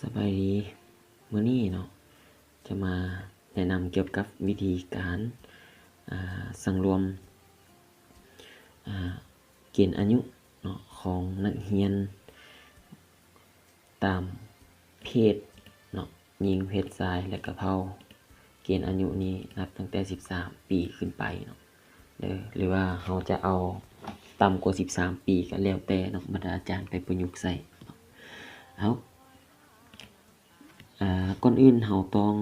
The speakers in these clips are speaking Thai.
สบายดีมื้อนี้เนาะจะมาแนะนำเกี่ยวกับวิธีการสังรวมเกณฑ์อายุเนาะของนักเรียนตามเพศเนาะหญิงเพศชายและก็เผ่าเกณฑ์อายุนี้นับตั้งแต่13ปีขึ้นไปเนาะหรือว่าเราจะเอาต่ำกว่า13ปีก็แล้วแต่เนาะบรรดาอาจารย์ไปประยุกต์ใส่เนาะเอาก่อนอื่นเราต้อง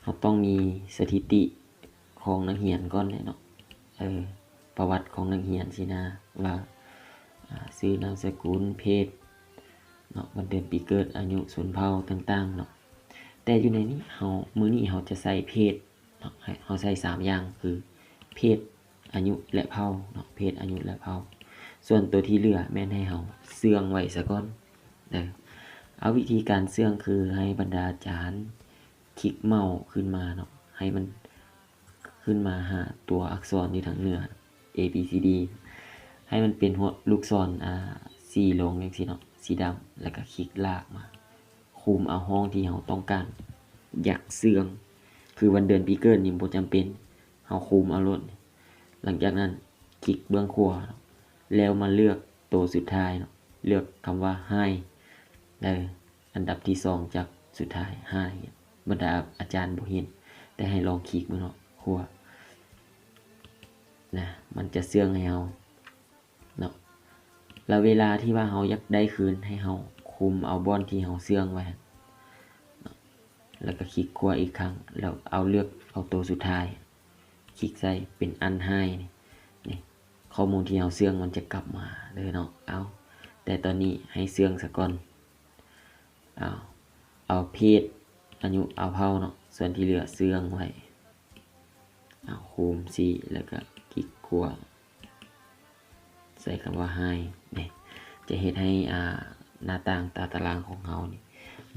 เราต้องมีสถิติของนักเรียนก่อนเลยเนาะประวัติของนักเรียนสินะว่าชื่อนามสกุลเพศเนาะวันเดือนปีเกิดอายุชนเผ่าต่างๆเนาะแต่อยู่ในนี้มื้อนี้เราจะใส่เพศเนาะเราใส่3อย่างคือเพศอายุและเผ่าเนาะเพศอายุและเผ่าส่วนตัวที่เหลือแม่นให้เราเสื่องไว้ซะก่อนเอาวิธีการเสื่องคือให้บรรดาอาจารย์คลิกเมาส์ขึ้นมาเนาะให้มันขึ้นมาหาตัวอักษรที่ทางเหนือ A B C D ให้มันเป็นหัวลูกศรสีลงจังซี่เนาะสีดำแล้วก็คลิกลากมาคุมเอาห้องที่เราต้องการอยากเสื่องคือวันเดือนปีเกิดนี่บ่จำเป็นเราคุมเอาโลดหลังจากนั้นคลิกเบื้องขวาแล้วมาเลือกตัวสุดท้ายเนาะเลือกคำว่าให้อันดับที่2จากสุดท้าย5บรรดาอาจารย์บ่เห็นแต่ให้ลองคลิกมื้อเนาะขัวนะมันจะเสื่องให้เฮาเนาะแล้วเวลาที่ว่าเฮาอยากได้คืนให้เฮาคุมเอาบอนที่เฮาเสื่องไว้เนาะแล้วก็คลิกขัวอีกครั้งแล้วเลือกเอาตัวสุดท้ายคลิกใส่เป็นอันให้นี่ข้อมูลที่เฮาเสื่องมันจะกลับมาเด้อเนาะแต่ตอนนี้ให้เสื่องซะก่อนเอาเพศอายุเอาเผ่าเนาะส่วนที่เหลือเสื่องไว้คุมสีแล้วก็คลิกขวาใส่คำว่าให้นี่จะเฮ็ดให้หน้าต่างตารางของเรานี่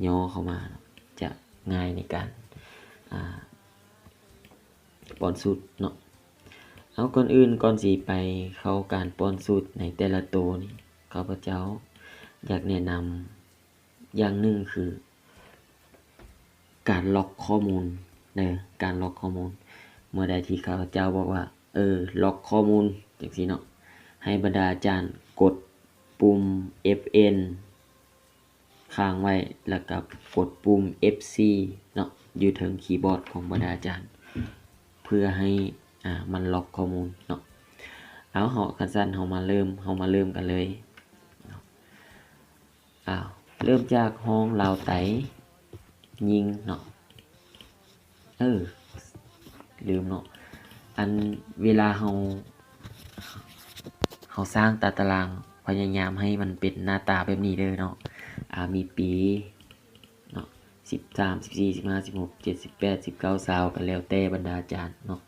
ย่อเข้ามาจะง่ายในการป้อนสูตรเนาะก่อนอื่นก่อนสิไปเข้าการป้อนสูตรในแต่ละตัวนี่ข้าพเจ้าอยากแนะนำอย่างหนึ่งคือการล็อกข้อมูลการล็อกข้อมูลเมื่อใดที่ข้าพเจ้าบอกว่าล็อกข้อมูลจังซี่เนาะให้บรรดาอาจารย์กดปุ่ม FN ค้างไว้แล้วก็กดปุ่ม FC เนาะอยู่ถึงคีย์บอร์ดของบรรดาอาจารย์เพื่อให้มันล็อกข้อมูลเนาะคันซั่นเฮามาเริ่มกันเลยเริ่มจากห้องลาวไตยิงเนาะลืมเนาะเวลาเฮาสร้างตารางพยายามให้มันเป็นหน้าตาแบบนี้เด้อเนาะมีปีเนาะ13 14 15 16 17 18 19 20กันแล้วแต่บรรดาอาจารย์เนาะ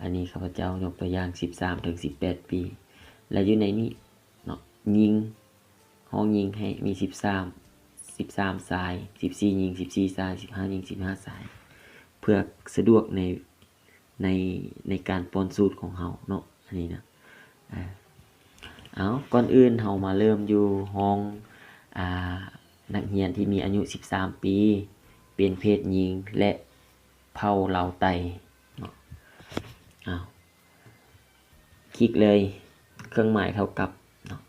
อันนี้ข้าพเจ้ายกตัวอย่าง13ถึง18ปีและอยู่ในนี้เนาะยิงห้องยิงให้มี13สาย14ยิง14สาย15ยิง15สายเพื่อสะดวกในการป้อนสูตรของเฮาเนาะอันนี้นะก่อนอื่นเฮามาเริ่มอยู่ห้องนักเรียนที่มีอายุ13ปีเป็นเพศหญิงและเผ่าลาวไตเนาะคลิกเลยเครื่องหมายเท่ากับเนาะ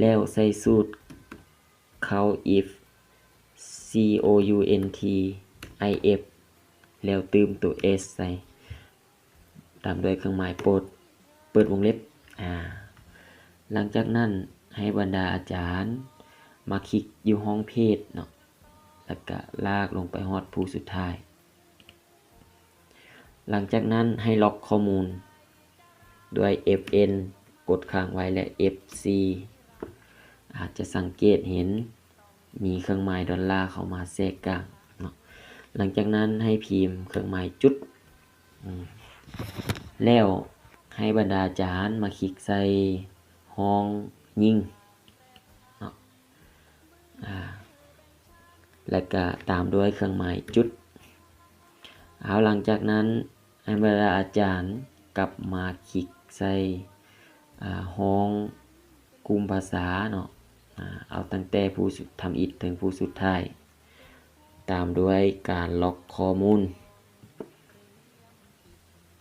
แล้วใส่สูตรcount if COUNT IF แล้วเติมตัว S ใส่ตามด้วยเครื่องหมายเปิดวงเล็บหลังจากนั้นให้บรรดาอาจารย์มาคลิกอยู่ห้องเพศเนาะแล้วก็ลากลงไปฮอดผู้สุดท้ายหลังจากนั้นให้ล็อกข้อมูลด้วย FN กดค้างไว้และ FC อาจจะสังเกตเห็นมีเครื่องหมายดอลลาร์เข้ามาแทรกกลางเนาะหลังจากนั้นให้พิมพ์เครื่องหมายจุดแล้วให้บรรดาอาจารย์มาคลิกใส่ห้องยิงเนาะแล้วก็ตามด้วยเครื่องหมายจุดหลังจากนั้นให้บรรดาอาจารย์กลับมาคลิกใส่ห้องกลุ่มภาษาเนาะ เอาตั้งแต่ผู้ทำอิฐถึงผู้สุดท้ายตามด้วยการล็อกข้อมูล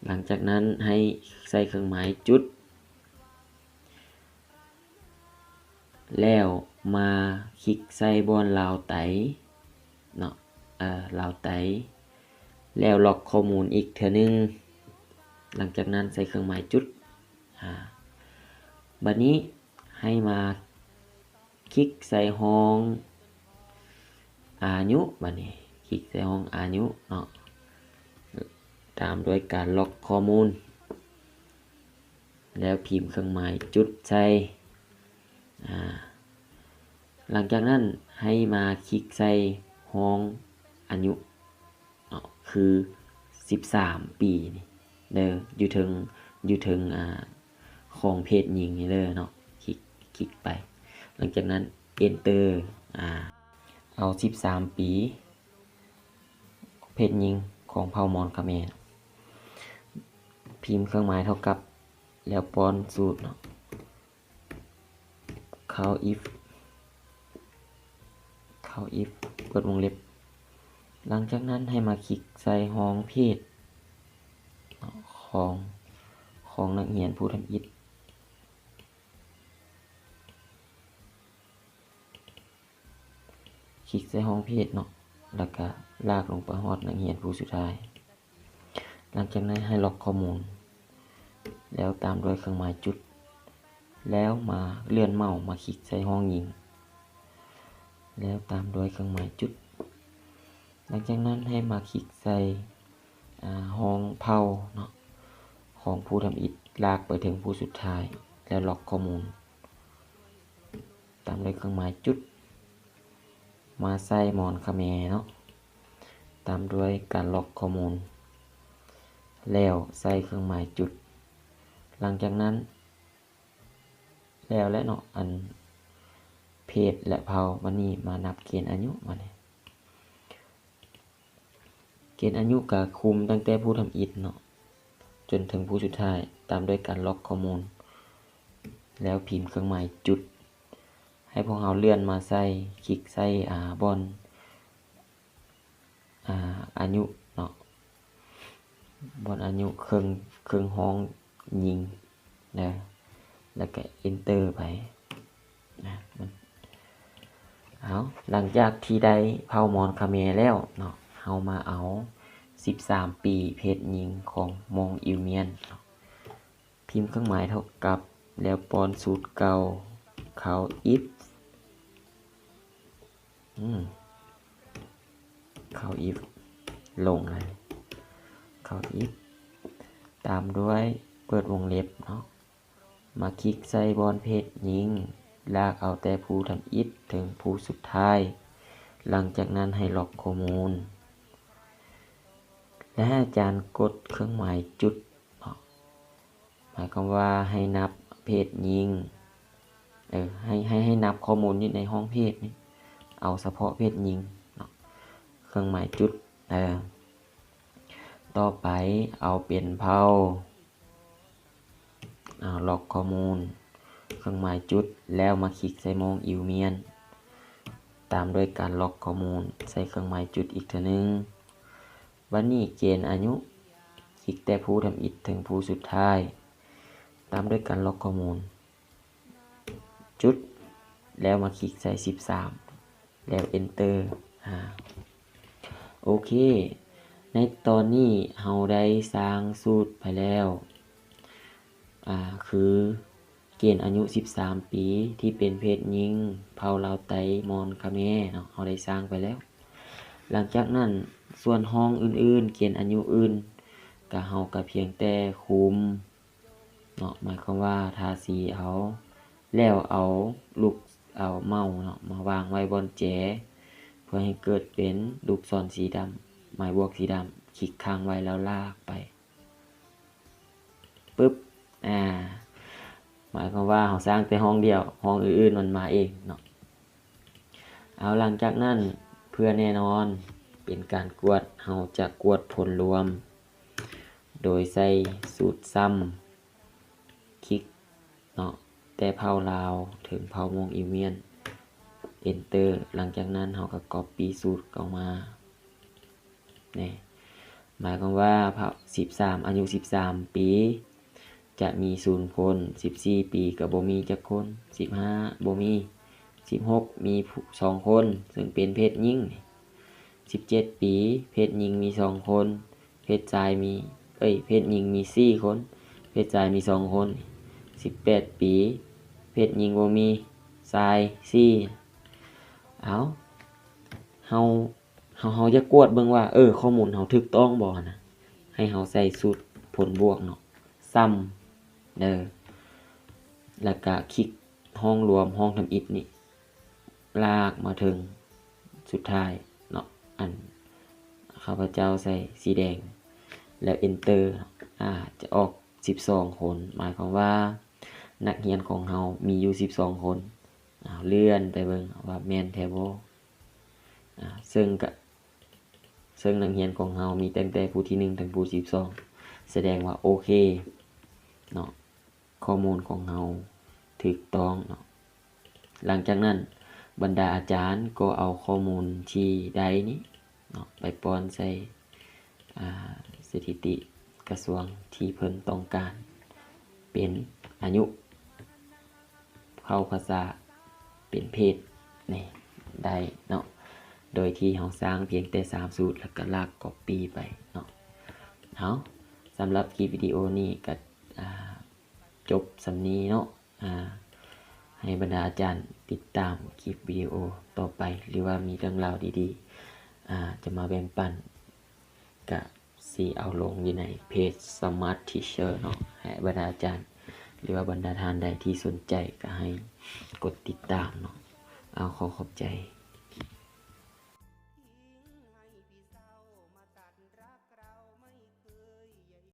หลังจากนั้นให้ใส่เครื่องหมายจุดแล้วมาคลิกใส่บนราวไตเนาะราวไตแล้วล็อกข้อมูลอีกเทื่อนึงหลังจากนั้นใส่เครื่องหมายจุดบัดนี้ให้มาคลิกใส่ห้องอายุบัดนี้คลิกใส่ห้องอายุเนาะตามด้วยการล็อกข้อมูลแล้วพิมพ์เครื่องหมายจุดใส่หลังจากนั้นให้มาคลิกใส่ห้องอายุเนาะคือ13 ปีนี่เด้ออยู่ถึงของเพศหญิงนี่เด้อเนาะคลิกไปหลังจากนั้น enter เอา13 ปีเพศหญิงของเผ่ามอญคาเขมรพิมพ์เครื่องหมายเท่ากับแล้วป้อนสูตรเนาะเข้า if เปิดวงเล็บหลังจากนั้นให้มาคลิกใส่ห้องเพศของนักเรียนผู้ทำอิฐคลิกใส่ห้องเพศเนาะแล้วก็ลากลงไปฮอดนักเรียนผู้สุดท้ายหลังจากนั้นให้ล็อกข้อมูลแล้วตามด้วยเครื่องหมายจุดแล้วมาเลื่อนเมาส์มาคลิกใส่ห้องหญิงแล้วตามด้วยเครื่องหมายจุดหลังจากนั้นให้มาคลิกใส่ห้องเผ่าเนาะของผู้ทำอิฐลากไปถึงผู้สุดท้ายแล้วล็อกข้อมูลตามด้วยเครื่องหมายจุดมาใส่มอญคาเขมรเนาะตามด้วยการล็อกข้อมูลแล้วใส่เครื่องหมายจุดหลังจากนั้นแล้วและเนาะอันเพศและเผ่าวันนี้มานับเกณฑ์อายุมาเนี่ยเกณฑ์อายุก็คุมตั้งแต่ผู้ทำอิฐเนาะจนถึงผู้สุดท้ายตามด้วยการล็อกข้อมูลแล้วพิมพ์เครื่องหมายจุดให้พวกเราเลื่อนมาใส่คลิกใส่บอนอายุเนาะบอนอายุเครื่องห้องยิงนะแล้วก็ enter ไปนะหลังจากที่ได้เผ่ามอญคาเขมรแล้วเนาะเฮามาเอา13 ปีเพศหญิงของมงอิวเมียนพิมพ์เครื่องหมายเท่ากับแล้วป้อนสูตรเก่าเขา if เขา if ลงเลยเขา if ตามด้วยเปิดวงเล็บเนาะมาคลิกใส่บอนเพศหญิงลากเอาแต่ผู้ทำอิฐถึงผู้สุดท้ายหลังจากนั้นให้ล็อกข้อมูลและให้อาจารย์กดเครื่องหมายจุดหมายความว่าให้นับเพศหญิงให้นับข้อมูลที่ในห้องเพศนี่เอาเฉพาะเพศหญิงเครื่องหมายจุดต่อไปเอาเป็นเผ่าล็อกข้อมูลเครื่องหมายจุดแล้วมาคลิกใส่มงอิวเมียนตามด้วยการล็อกข้อมูลใส่เครื่องหมายจุดอีกเท่านึงวันนี้เกณฑ์อายุคลิกแต่ผู้ทำอิฐถึงผู้สุดท้ายตามด้วยการล็อกข้อมูลจุดแล้วมาคลิกใส่13แล้ว enter โอเคในตอนนี้เราได้สร้างสูตรไปแล้วคือเกณฑ์อายุ13 ปีที่เป็นเพศหญิงเผ่าลาวไตมอญคาเขมรเนาะเราได้สร้างไปแล้วหลังจากนั้นส่วนห้องอื่นๆเกณฑ์อายุอื่นก็เฮาก็เพียงแต่คุมเนาะหมายความว่าทาสีเอาแล้วเอาลูกเอาเมาส์เนาะมาวางไว้บนแจเพื่อให้เกิดเป็นลูกศรสีดำหมายบวกสีดำคลิกค้างไว้แล้วลากไปปึ๊บหมายความว่าเราสร้างแต่ห้องเดียวห้องอื่นๆมันมาเองเนาะเอาหลังจากนั้นเพื่อแน่นอนเป็นการกวดเราจะกวดผลรวมโดยใส่สูตรซ้ำคลิกเนาะแต่เผ่าลาวถึงเผ่ามงอิวเมียน enter หลังจากนั้นเราก็ copy สูตรออกมานี่หมายความว่า13อายุ13 ปีจะมี0 คน14 ปีก็บ่มีจักคน15บ่มี16มี2 คนซึ่งเป็นเพศหญิง17 ปีเพศหญิงมี2 คนเพศชายมีเพศหญิงมี4 คนเพศชายมี2 คน18 ปีเพศหญิงบ่มีชาย4เอาเฮาจะกวดเบิ่งว่าข้อมูลเฮาถูกต้องบ่นะให้เฮาใส่สูตรผลบวกเนาะซ้ำแล้วก็คลิกห้องรวมห้องทำอิฐนี่ลากมาถึงสุดท้ายเนาะอันข้าพเจ้าใส่สีแดงแล้ว enter จะออก12 คนหมายความว่านักเรียนของเฮามีอยู่12 คนเลื่อนไปเบิ่งว่าแม่นแท้บ่ซึ่งนักเรียนของเฮามีตั้งแต่ผู้ที่1ถึงผู้12แสดงว่าโอเคเนาะข้อมูลของเฮาถูกต้องเนาะหลังจากนั้นบรรดาอาจารย์ก็เอาข้อมูลที่ได้นี้เนาะไปป้อนใส่สถิติกระทรวงที่เพิ่นต้องการเป็นอายุเข้าภาษาเป็นเพศนี่ได้เนาะโดยที่เราสร้างเพียงแต่3สูตรแล้วก็ลาก copy ไปเนาะสำหรับคลิปวิดีโอนี้ก็จบสำนี้เนาะให้บรรดาอาจารย์ติดตามคลิปวิดีโอต่อไปหรือว่ามีเรื่องราวดีๆจะมาแบ่งปันก็สิเอาลงอยู่ในเพจ Smart Teacher เนาะให้บรรดาอาจารย์หรือว่าบรรดาท่านใดที่สนใจก็ให้กดติดตามเนาะขอบใจ